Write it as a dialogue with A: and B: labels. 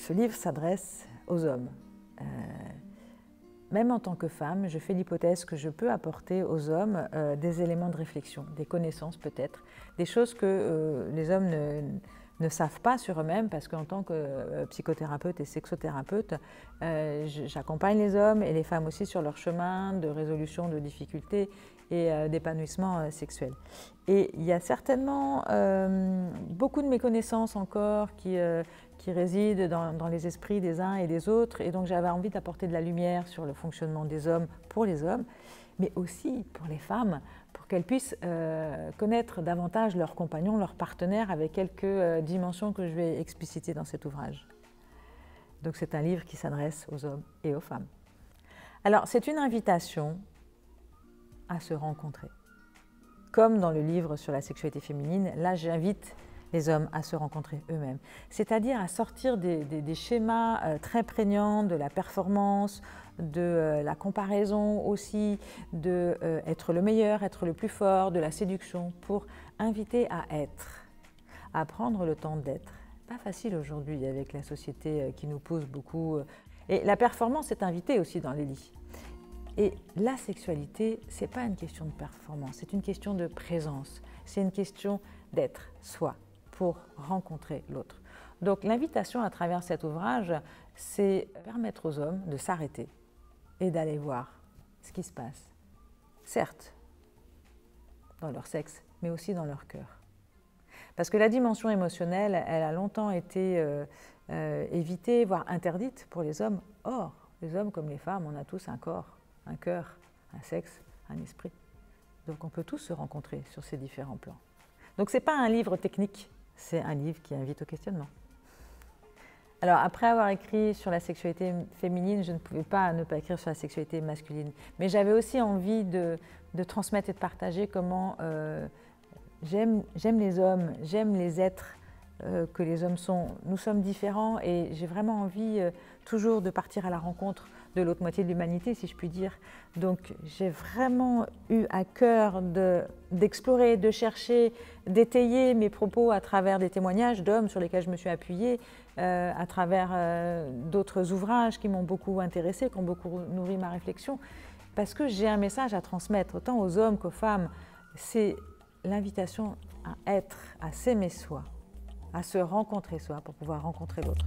A: Ce livre s'adresse aux hommes. Même en tant que femme, je fais l'hypothèse que je peux apporter aux hommes des éléments de réflexion, des connaissances peut-être, des choses que les hommes ne savent pas sur eux-mêmes, parce qu'en tant que psychothérapeute et sexothérapeute, j'accompagne les hommes et les femmes aussi sur leur chemin de résolution de difficultés et d'épanouissement sexuel. Et il y a certainement beaucoup de méconnaissances encore qui résident dans les esprits des uns et des autres, et donc j'avais envie d'apporter de la lumière sur le fonctionnement des hommes pour les hommes, mais aussi pour les femmes, pour qu'elles puissent connaître davantage leurs compagnons, leurs partenaires, avec quelques dimensions que je vais expliciter dans cet ouvrage. Donc c'est un livre qui s'adresse aux hommes et aux femmes. Alors c'est une invitation à se rencontrer. Comme dans le livre sur la sexualité féminine, là j'invite les hommes à se rencontrer eux-mêmes, c'est-à-dire à sortir des schémas très prégnants de la performance, de la comparaison aussi, de être le meilleur, être le plus fort, de la séduction, pour inviter à être, à prendre le temps d'être. Pas facile aujourd'hui avec la société qui nous pousse beaucoup. Et la performance est invitée aussi dans les lits. Et la sexualité, ce n'est pas une question de performance, c'est une question de présence, c'est une question d'être soi pour rencontrer l'autre. Donc l'invitation à travers cet ouvrage, c'est permettre aux hommes de s'arrêter et d'aller voir ce qui se passe, certes, dans leur sexe, mais aussi dans leur cœur. Parce que la dimension émotionnelle, elle a longtemps été évitée, voire interdite pour les hommes. Or, les hommes comme les femmes, on a tous un corps, un cœur, un sexe, un esprit. Donc on peut tous se rencontrer sur ces différents plans. Donc ce n'est pas un livre technique, c'est un livre qui invite au questionnement. Alors après avoir écrit sur la sexualité féminine, je ne pouvais pas ne pas écrire sur la sexualité masculine. Mais j'avais aussi envie de transmettre et de partager comment j'aime les hommes, j'aime les êtres que les hommes sont. Nous sommes différents et j'ai vraiment envie toujours de partir à la rencontre de l'autre moitié de l'humanité, si je puis dire. Donc j'ai vraiment eu à cœur d'explorer, de chercher, d'étayer mes propos à travers des témoignages d'hommes sur lesquels je me suis appuyée, à travers d'autres ouvrages qui m'ont beaucoup intéressée, qui ont beaucoup nourri ma réflexion, parce que j'ai un message à transmettre, autant aux hommes qu'aux femmes. C'est l'invitation à être, à s'aimer soi, à se rencontrer soi pour pouvoir rencontrer l'autre.